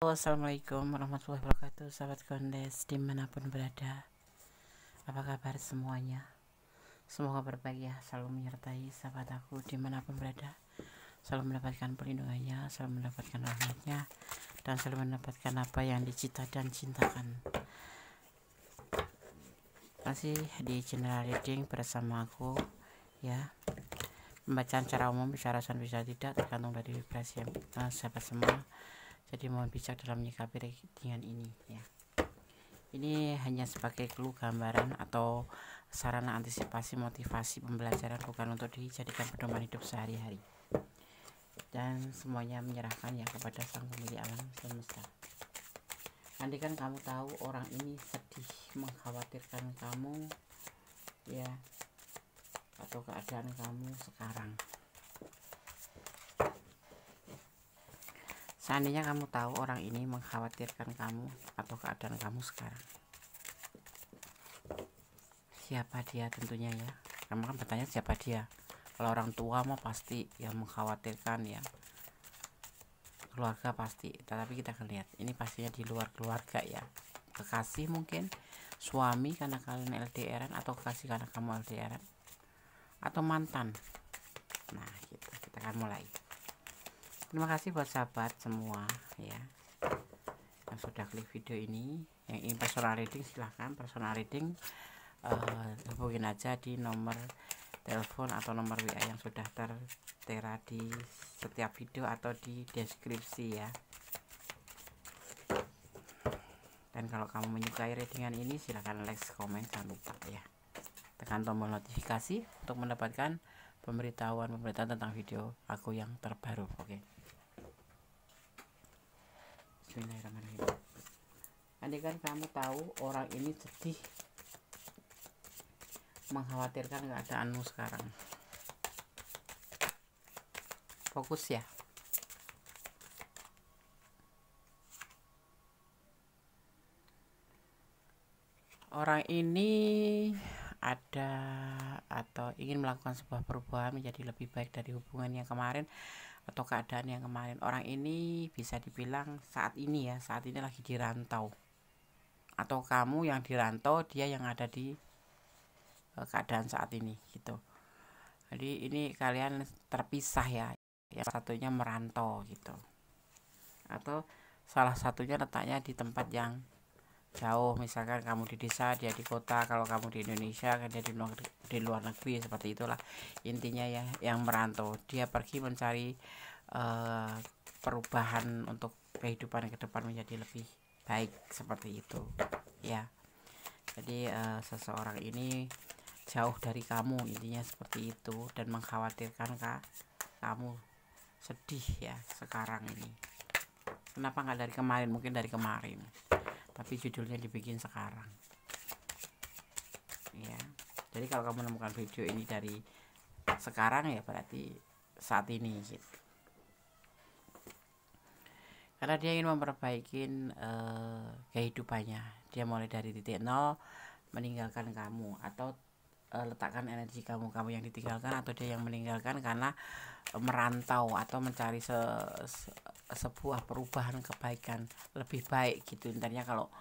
Assalamualaikum warahmatullahi wabarakatuh, sahabat Kondes dimanapun berada. Apa kabar semuanya? Semoga berbaik ya, selalu menyertai sahabat aku dimanapun berada. Selalu mendapatkan perlindungannya, selalu mendapatkan rahmatnya, dan selalu mendapatkan apa yang dicita dan cintakan. Masih di channel reading bersama aku ya. Pembacaan secara umum bisa rasakan bisa tidak, tergantung dari vibrasi yang sahabat semua. Jadi mohon bijak dalam menyikapi readingan ini ya. Ini hanya sebagai clue gambaran atau sarana antisipasi motivasi pembelajaran, bukan untuk dijadikan pedoman hidup sehari-hari. Dan semuanya menyerahkan ya kepada sang pemilik alam semesta. Nanti kan kamu tahu orang ini sedih, mengkhawatirkan kamu ya, atau keadaan kamu sekarang. Seandainya kamu tahu orang ini mengkhawatirkan kamu atau keadaan kamu sekarang, siapa dia tentunya ya. Kamu kan bertanya siapa dia. Kalau orang tua mah pasti yang mengkhawatirkan ya, keluarga pasti. Tetapi kita akan lihat ini pastinya di luar keluarga ya. Kekasih mungkin, suami karena kalian LDRan, atau kekasih karena kamu LDRan, atau mantan. Nah gitu, kita akan mulai. Terima kasih buat sahabat semua ya yang sudah klik video ini. Yang ingin personal reading silahkan personal reading, hubungin aja di nomor telepon atau nomor WA yang sudah tertera di setiap video atau di deskripsi ya. Dan kalau kamu menyukai readingan ini, silahkan like, komen, jangan lupa ya tekan tombol notifikasi untuk mendapatkan pemberitahuan tentang video aku yang terbaru. Oke. Bismillahirrahmanirrahim. Andai kan kamu tahu orang ini sedih, mengkhawatirkan keadaanmu sekarang. Fokus ya. Orang ini ada atau ingin melakukan sebuah perubahan menjadi lebih baik dari hubungan yang kemarin atau keadaan yang kemarin. Orang ini bisa dibilang saat ini lagi dirantau, atau kamu yang dirantau, dia yang ada di keadaan saat ini gitu. Jadi ini kalian terpisah ya, yang satunya merantau gitu, atau salah satunya letaknya di tempat yang jauh. Misalkan kamu di desa, dia di kota. Kalau kamu di Indonesia, kan dia di luar negeri, seperti itulah intinya ya. Yang merantau, dia pergi mencari perubahan untuk kehidupan ke depan menjadi lebih baik, seperti itu ya. Jadi seseorang ini jauh dari kamu, intinya seperti itu, dan mengkhawatirkan kamu sedih ya sekarang ini. Kenapa nggak dari kemarin? Mungkin dari kemarin, tapi judulnya dibikin sekarang ya. Jadi kalau kamu menemukan video ini dari sekarang ya berarti saat ini gitu. Karena dia ingin memperbaiki kehidupannya. Dia mulai dari titik nol, meninggalkan kamu, atau letakkan energi kamu yang ditinggalkan, atau dia yang meninggalkan karena merantau atau mencari sebuah perubahan kebaikan lebih baik gitu. Intinya kalau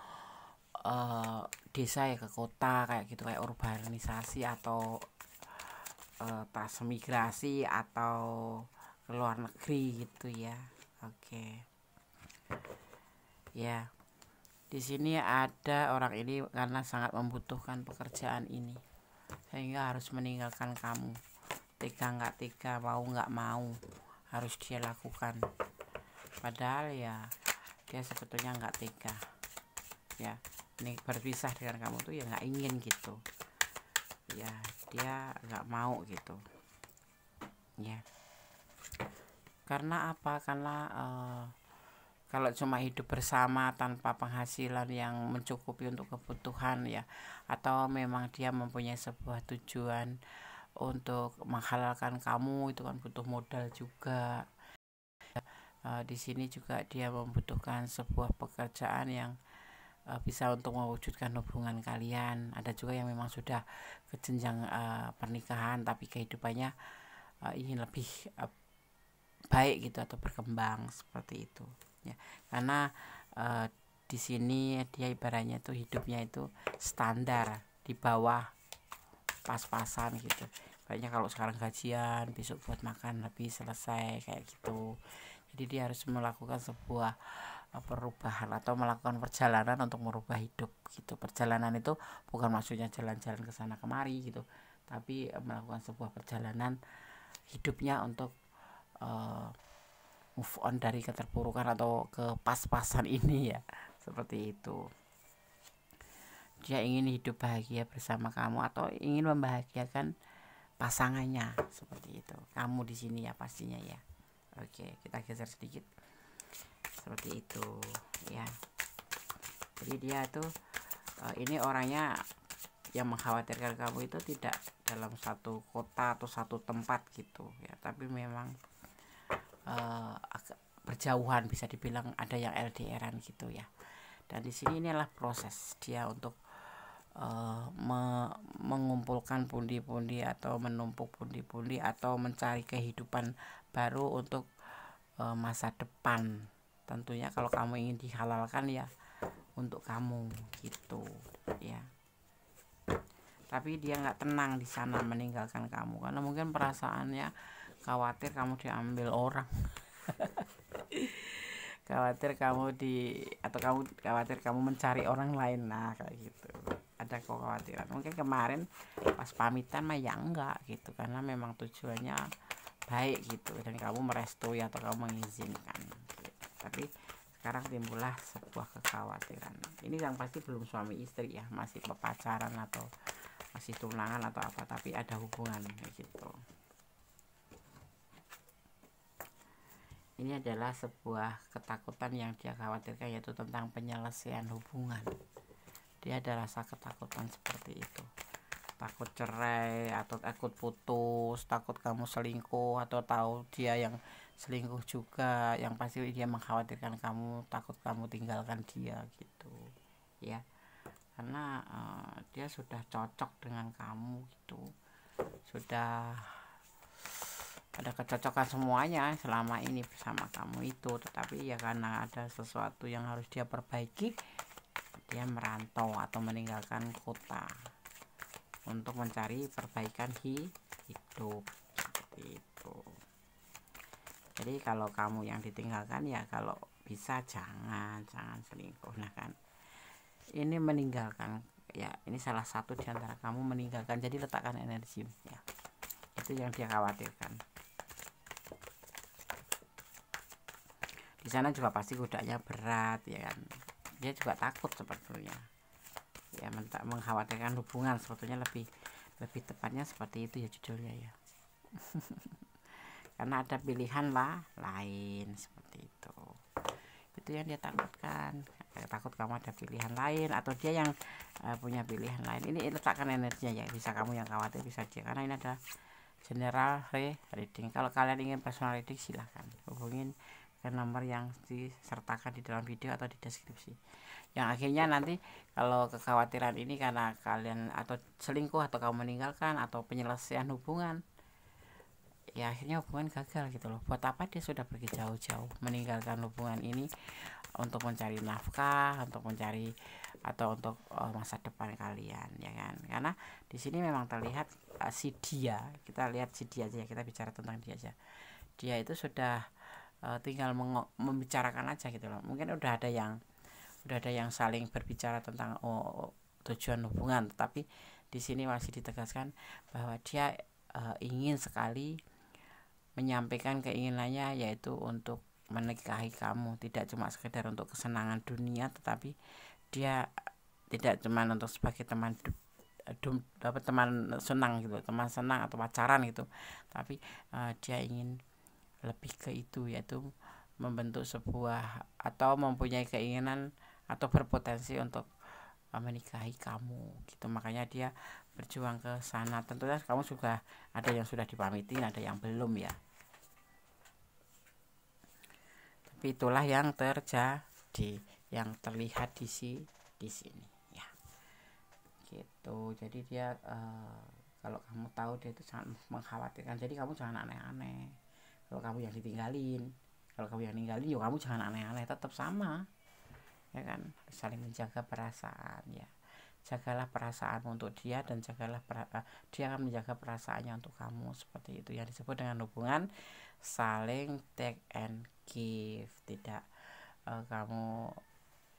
desa ya ke kota kayak gitu, kayak urbanisasi atau transmigrasi atau ke luar negeri gitu ya. Oke. Ya. Di sini ada orang ini karena sangat membutuhkan pekerjaan ini, sehingga harus meninggalkan kamu. Tega nggak tega, mau nggak mau, harus dia lakukan. Padahal ya dia sebetulnya nggak tega ya. Ini berpisah dengan kamu tuh ya nggak ingin gitu ya, dia nggak mau gitu ya. Karena apa? Karena kalau cuma hidup bersama tanpa penghasilan yang mencukupi untuk kebutuhan ya, atau memang dia mempunyai sebuah tujuan untuk menghalalkan kamu, itu kan butuh modal juga. Di sini juga dia membutuhkan sebuah pekerjaan yang bisa untuk mewujudkan hubungan kalian. Ada juga yang memang sudah ke jenjang pernikahan, tapi kehidupannya ingin lebih baik gitu atau berkembang, seperti itu ya. Karena di sini dia ibaratnya itu hidupnya itu standar di bawah pas-pasan gitu. Kayaknya kalau sekarang gajian, besok buat makan lebih selesai kayak gitu. Jadi dia harus melakukan sebuah perubahan atau melakukan perjalanan untuk merubah hidup gitu. Perjalanan itu bukan maksudnya jalan-jalan ke sana kemari gitu, tapi melakukan sebuah perjalanan hidupnya untuk move on dari keterpurukan atau ke pas-pasan ini ya, seperti itu. Dia ingin hidup bahagia bersama kamu atau ingin membahagiakan pasangannya, seperti itu. Kamu di sini ya pastinya ya. Oke, kita geser sedikit. Seperti itu ya. Jadi dia tuh ini orangnya yang mengkhawatirkan kamu itu tidak dalam satu kota atau satu tempat gitu ya, tapi memang agak berjauhan, bisa dibilang ada yang LDRan gitu ya. Dan di sini inilah proses dia untuk mengumpulkan pundi-pundi atau menumpuk pundi-pundi atau mencari kehidupan baru untuk masa depan. Tentunya kalau kamu ingin dihalalkan ya untuk kamu gitu ya. Tapi dia nggak tenang di sana meninggalkan kamu karena mungkin perasaannya khawatir kamu diambil orang. Khawatir kamu khawatir kamu mencari orang lain, nah kayak gitu. Ada kekhawatiran. Mungkin kemarin pas pamitan mah ya enggak gitu, karena memang tujuannya baik gitu dan kamu merestui atau kamu mengizinkan gitu. Tapi sekarang timbullah sebuah kekhawatiran. Ini yang pasti belum suami istri ya, masih pacaran atau masih tunangan atau apa, tapi ada hubungan gitu. Ini adalah sebuah ketakutan yang dia khawatirkan, yaitu tentang penyelesaian hubungan. Dia ada rasa ketakutan seperti itu. Takut cerai atau takut putus, takut kamu selingkuh atau tahu dia yang selingkuh juga. Yang pasti dia mengkhawatirkan kamu, takut kamu tinggalkan dia gitu ya. Karena dia sudah cocok dengan kamu gitu. Sudah ada kecocokan semuanya selama ini bersama kamu itu, tetapi ya karena ada sesuatu yang harus dia perbaiki, dia merantau atau meninggalkan kota untuk mencari perbaikan hidup seperti itu. Jadi kalau kamu yang ditinggalkan ya kalau bisa jangan selingkuh. Nah kan ini meninggalkan ya, ini salah satu di antara kamu meninggalkan. Jadi letakkan energi ya, itu yang dia khawatirkan. Di sana juga pasti godaannya berat ya kan. Dia juga takut sebetulnya ya, mengkhawatirkan hubungan sebetulnya lebih tepatnya seperti itu ya judulnya ya. Karena ada pilihan lah lain seperti itu yang dia takutkan. Takut kamu ada pilihan lain atau dia yang punya pilihan lain. Ini letakkan energinya ya, bisa kamu yang khawatir, bisa dia, karena ini ada general reading. Kalau kalian ingin personal reading silahkan hubungin ke nomor yang disertakan di dalam video atau di deskripsi. Yang akhirnya nanti kalau kekhawatiran ini karena kalian atau selingkuh atau kamu meninggalkan atau penyelesaian hubungan, ya akhirnya hubungan gagal gitu loh. Buat apa dia sudah pergi jauh-jauh meninggalkan hubungan ini untuk mencari nafkah, untuk mencari atau untuk masa depan kalian ya kan. Karena di sini memang terlihat si dia, kita lihat si dia aja ya, kita bicara tentang dia aja. Dia itu sudah tinggal membicarakan aja gitu loh. Mungkin udah ada yang saling berbicara tentang tujuan hubungan, tapi di sini masih ditegaskan bahwa dia ingin sekali menyampaikan keinginannya, yaitu untuk menikahi kamu, tidak cuma sekedar untuk kesenangan dunia, tetapi dia tidak cuma untuk sebagai teman dapat teman senang gitu, teman senang atau pacaran gitu, tapi dia ingin lebih ke itu, yaitu membentuk sebuah atau mempunyai keinginan atau berpotensi untuk menikahi kamu gitu. Makanya dia berjuang ke sana. Tentunya kamu juga ada yang sudah dipamitin, ada yang belum ya, tapi itulah yang terjadi, yang terlihat di sini ya gitu. Jadi dia kalau kamu tahu dia itu sangat mengkhawatirkan, jadi kamu jangan aneh-aneh. Kalau kamu yang ditinggalin, Kalau kamu yang ninggalin, ya kamu jangan aneh-aneh, tetap sama, ya kan. Saling menjaga perasaan ya. Jagalah perasaan untuk dia, dan jagalah dia akan menjaga perasaannya untuk kamu. Seperti itu yang disebut dengan hubungan saling take and give. Tidak kamu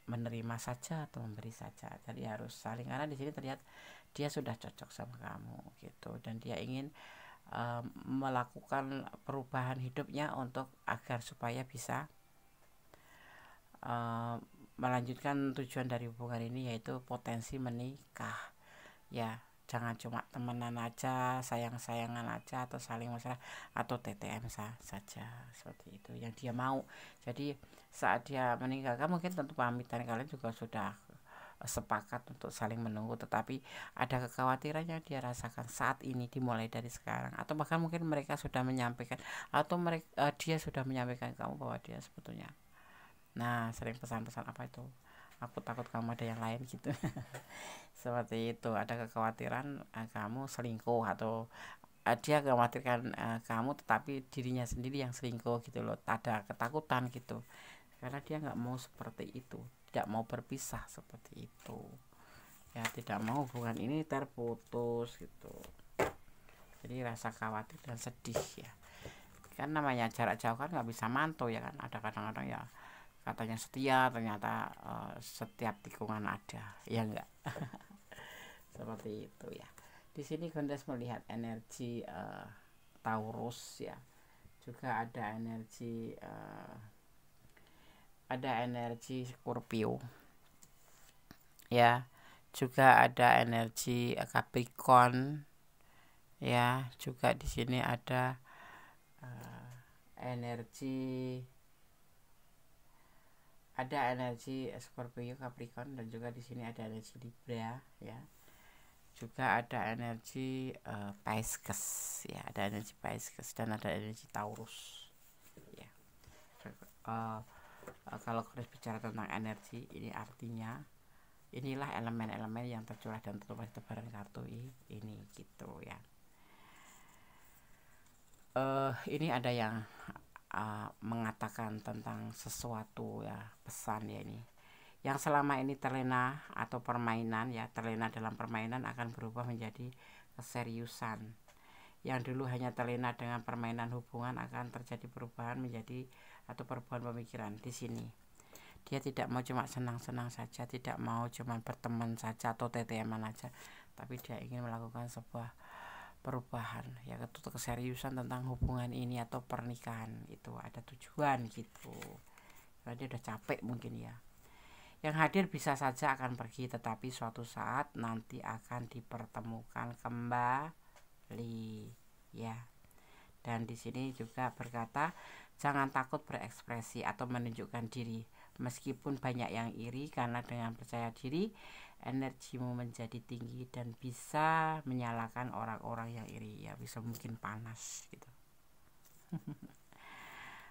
menerima saja atau memberi saja. Jadi harus saling, karena di sini terlihat dia sudah cocok sama kamu gitu, dan dia ingin melakukan perubahan hidupnya untuk agar supaya bisa melanjutkan tujuan dari hubungan ini, yaitu potensi menikah ya. Jangan cuma temenan aja, sayang-sayangan aja, atau saling mesra, atau TTM saja, seperti itu yang dia mau. Jadi saat dia meninggalkan, mungkin tentu pamitan kalian juga sudah sepakat untuk saling menunggu, tetapi ada kekhawatiran yang dia rasakan saat ini dimulai dari sekarang, atau bahkan mungkin mereka sudah menyampaikan, atau dia sudah menyampaikan kamu bahwa dia sebetulnya, nah, sering pesan-pesan apa itu, aku takut kamu ada yang lain gitu. Seperti itu, ada kekhawatiran kamu selingkuh, atau dia khawatirkan kamu tetapi dirinya sendiri yang selingkuh gitu loh. Ada ketakutan gitu, karena dia nggak mau seperti itu, tidak mau berpisah seperti itu ya, tidak mau hubungan ini terputus gitu. Jadi rasa khawatir dan sedih ya, kan namanya jarak jauh kan nggak bisa mantau ya kan. Ada kadang-kadang ya katanya setia, ternyata setiap tikungan ada, ya enggak. Seperti itu ya. Di sini Gondes melihat energi Taurus ya, juga ada energi Scorpio ya, juga ada energi Capricorn ya, juga di sini ada energi Scorpio, Capricorn, dan juga di sini ada energi Libra ya. Juga ada energi Pisces ya, ada energi Pisces dan ada energi Taurus ya. Kalau kita bicara tentang energi ini, artinya inilah elemen-elemen yang tercurah dan tertulis tebaran kartu ini gitu ya. Ini ada yang mengatakan tentang sesuatu ya, pesan ya ini, yang selama ini terlena atau permainan ya, terlena dalam permainan akan berubah menjadi keseriusan. Yang dulu hanya terlena dengan permainan hubungan akan terjadi perubahan menjadi atau perubahan pemikiran. Di sini dia tidak mau cuma senang-senang saja, tidak mau cuma berteman saja atau TTM-an aja, tapi dia ingin melakukan sebuah perubahan ya, keseriusan tentang hubungan ini atau pernikahan. Itu ada tujuan gitu, karena dia udah capek mungkin ya. Yang hadir bisa saja akan pergi, tetapi suatu saat nanti akan dipertemukan kembali ya. Dan di sini juga berkata, jangan takut berekspresi atau menunjukkan diri meskipun banyak yang iri, karena dengan percaya diri energimu menjadi tinggi dan bisa menyalakan orang-orang yang iri ya, bisa mungkin panas gitu.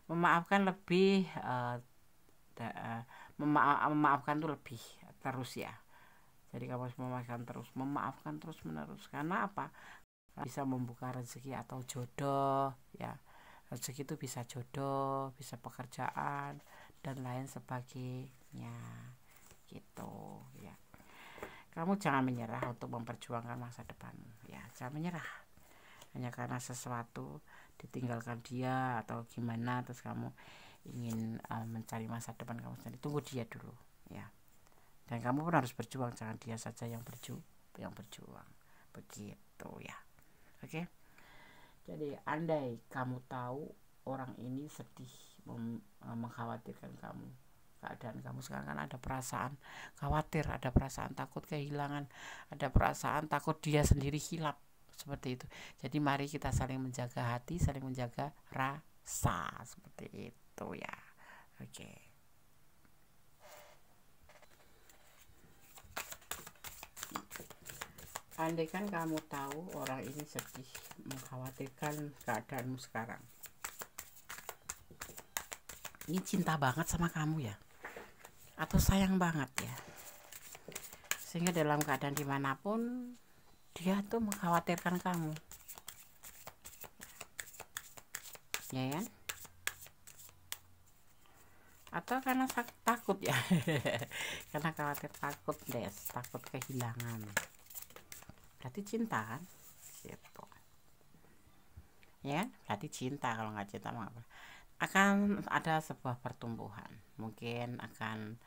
Memaafkan lebih memaafkan tuh lebih terus ya. Jadi kamu harus memaafkan terus menerus. Karena apa? Bisa membuka rezeki atau jodoh ya. Rezeki itu bisa jodoh, bisa pekerjaan, dan lain sebagainya gitu ya. Kamu jangan menyerah untuk memperjuangkan masa depanmu ya. Jangan menyerah hanya karena sesuatu ditinggalkan dia atau gimana, terus kamu ingin mencari masa depan kamu sendiri. Tunggu dia dulu ya, dan kamu pun harus berjuang, jangan dia saja yang berjuang begitu ya. Oke. Jadi andai kamu tahu orang ini sedih, mengkhawatirkan kamu, keadaan kamu sekarang kan ada perasaan khawatir, ada perasaan takut kehilangan, ada perasaan takut dia sendiri hilang, seperti itu. Jadi mari kita saling menjaga hati, saling menjaga rasa, seperti itu ya. Oke. Andai kan kamu tahu orang ini sedih, mengkhawatirkan keadaanmu sekarang, ini cinta banget sama kamu ya, atau sayang banget ya, sehingga dalam keadaan dimanapun dia tuh mengkhawatirkan kamu ya kan. atau karena takut ya. Karena khawatir, takut des, takut kehilangan, berarti cinta kan gitu ya. Berarti cinta. Kalau nggak cinta mah akan ada sebuah pertumbuhan, mungkin akan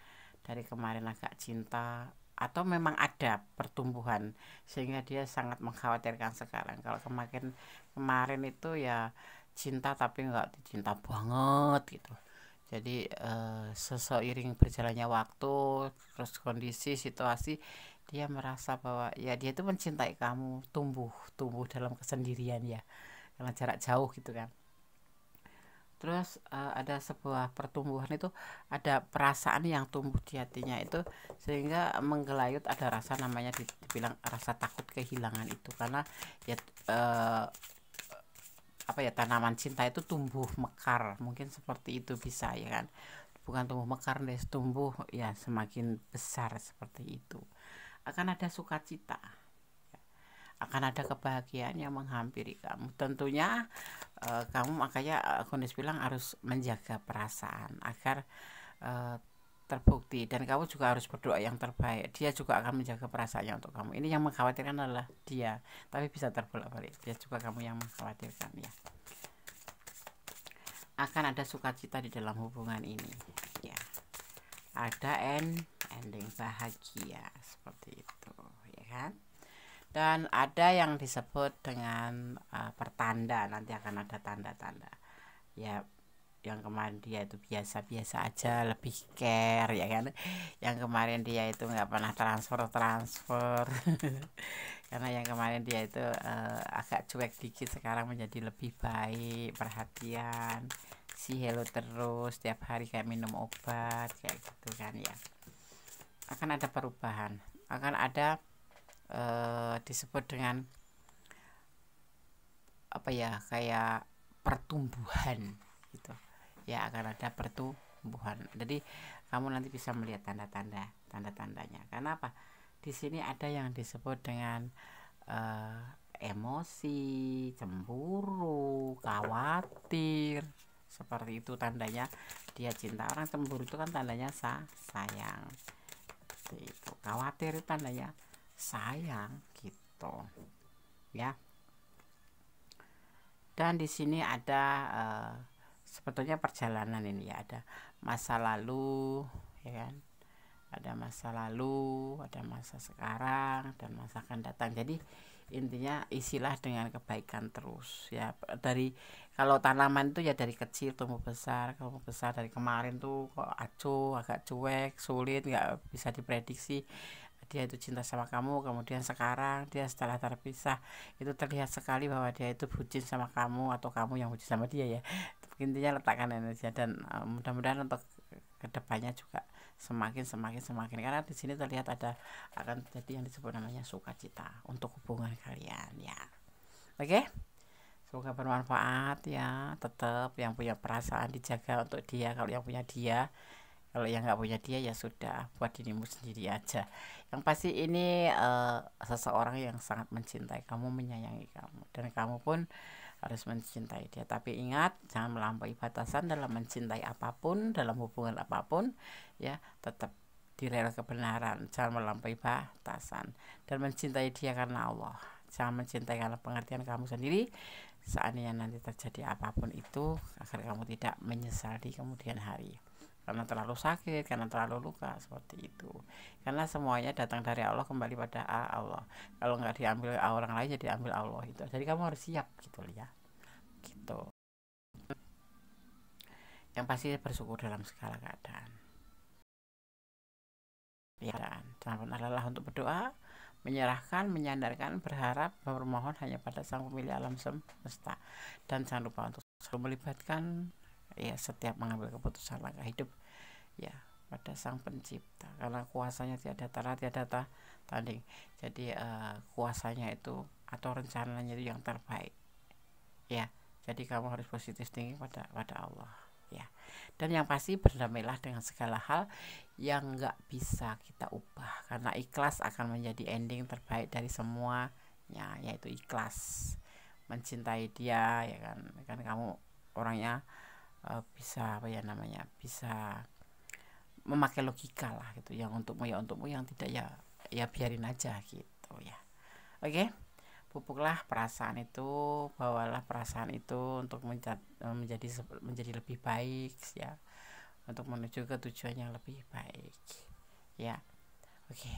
dari kemarin agak cinta atau memang ada pertumbuhan sehingga dia sangat mengkhawatirkan sekarang. Kalau kemarin itu ya cinta tapi nggak cinta banget gitu. Jadi seiring berjalannya waktu, terus kondisi situasi, dia merasa bahwa ya dia itu mencintai kamu, tumbuh dalam kesendirian ya, karena jarak jauh gitu kan. Terus ada sebuah pertumbuhan itu, ada perasaan yang tumbuh di hatinya itu sehingga menggelayut, ada rasa namanya dibilang rasa takut kehilangan itu. Karena ya apa ya, tanaman cinta itu tumbuh mekar, mungkin seperti itu bisa ya kan. Bukan tumbuh mekar deh, tumbuh ya semakin besar seperti itu. Akan ada sukacita, akan ada kebahagiaan yang menghampiri kamu. Tentunya kamu, makanya Kondis bilang harus menjaga perasaan agar terbukti, dan kamu juga harus berdoa yang terbaik. Dia juga akan menjaga perasaannya untuk kamu. Ini yang mengkhawatirkan adalah dia, tapi bisa terbolak-balik, dia juga kamu yang mengkhawatirkan ya. Akan ada sukacita di dalam hubungan ini ya, ada ending bahagia seperti itu ya kan. Dan ada yang disebut dengan pertanda, nanti akan ada tanda-tanda ya. Yang kemarin dia itu biasa-biasa aja, lebih care ya kan. Yang kemarin dia itu nggak pernah transfer karena yang kemarin dia itu agak cuek dikit, sekarang menjadi lebih baik, perhatian, si hello terus tiap hari kayak minum obat kayak gitu kan ya. Akan ada perubahan, akan ada disebut dengan apa ya, kayak pertumbuhan gitu ya. Akan ada pertumbuhan, jadi kamu nanti bisa melihat tandanya. Karena apa, di sini ada yang disebut dengan emosi, cemburu, khawatir, seperti itu tandanya dia cinta. Orang cemburu itu kan tandanya sayang, itu khawatir itu tandanya sayang gitu ya. Dan di sini ada sebetulnya perjalanan ini ya, ada masa lalu ya kan, ada masa lalu, ada masa sekarang, dan masa akan datang. Jadi intinya isilah dengan kebaikan terus ya. Dari kalau tanaman itu ya dari kecil tumbuh besar dari kemarin tuh kok acuh, agak cuek, sulit, nggak bisa diprediksi dia itu cinta sama kamu, kemudian sekarang dia setelah terpisah itu terlihat sekali bahwa dia itu bucin sama kamu atau kamu yang bucin sama dia ya. Intinya letakkan energi, dan mudah-mudahan untuk kedepannya juga semakin karena di sini terlihat ada akan terjadi yang disebut namanya sukacita untuk hubungan kalian ya. Oke, semoga bermanfaat ya. Tetap yang punya perasaan dijaga untuk dia, kalau yang punya dia. Kalau yang nggak punya dia ya sudah, buat dirimu sendiri aja. Yang pasti ini seseorang yang sangat mencintai kamu, menyayangi kamu, dan kamu pun harus mencintai dia. Tapi ingat, jangan melampaui batasan dalam mencintai apapun, dalam hubungan apapun ya. Tetap di rel kebenaran, jangan melampaui batasan, dan mencintai dia karena Allah. Jangan mencintai karena pengertian kamu sendiri. Seandainya nanti terjadi apapun itu, agar kamu tidak menyesal di kemudian hari karena terlalu sakit, karena terlalu luka, seperti itu. Karena semuanya datang dari Allah, kembali pada Allah. Kalau nggak diambil orang lain, jadi ambil Allah itu. Jadi kamu harus siap gitu ya, gitu. Yang pasti bersyukur dalam segala keadaan ya. Dan jangan pernah lelah untuk berdoa, menyerahkan, menyandarkan, berharap, bermohon hanya pada Sang Pemilik alam semesta. Dan jangan lupa untuk selalu melibatkan ya setiap mengambil keputusan langkah hidup ya pada Sang Pencipta, karena kuasanya tiada tara, tiada tanding. Jadi kuasanya itu atau rencananya itu yang terbaik ya. Jadi kamu harus positif tinggi pada Allah ya. Dan yang pasti berdamailah dengan segala hal yang nggak bisa kita ubah, karena ikhlas akan menjadi ending terbaik dari semuanya, yaitu ikhlas mencintai dia ya kan. Kan kamu orangnya bisa apa ya namanya, bisa memakai logika lah gitu, yang untukmu ya untukmu, yang tidak ya ya biarin aja gitu ya. Oke, pupuklah perasaan itu, bawalah perasaan itu untuk menjadi lebih baik ya, untuk menuju ke tujuan yang lebih baik ya. Oke,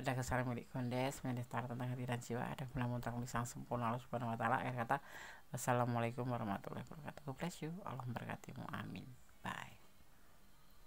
ada kesalahan milik Kondes mendaftar tentang hati dan jiwa, ada pula tentang lisang sempurna Allah Subhanahu wa taala. Akhir kata, wassalamualaikum warahmatullahi wabarakatuh. God bless you, Allah memberkatimu, amin. Bye.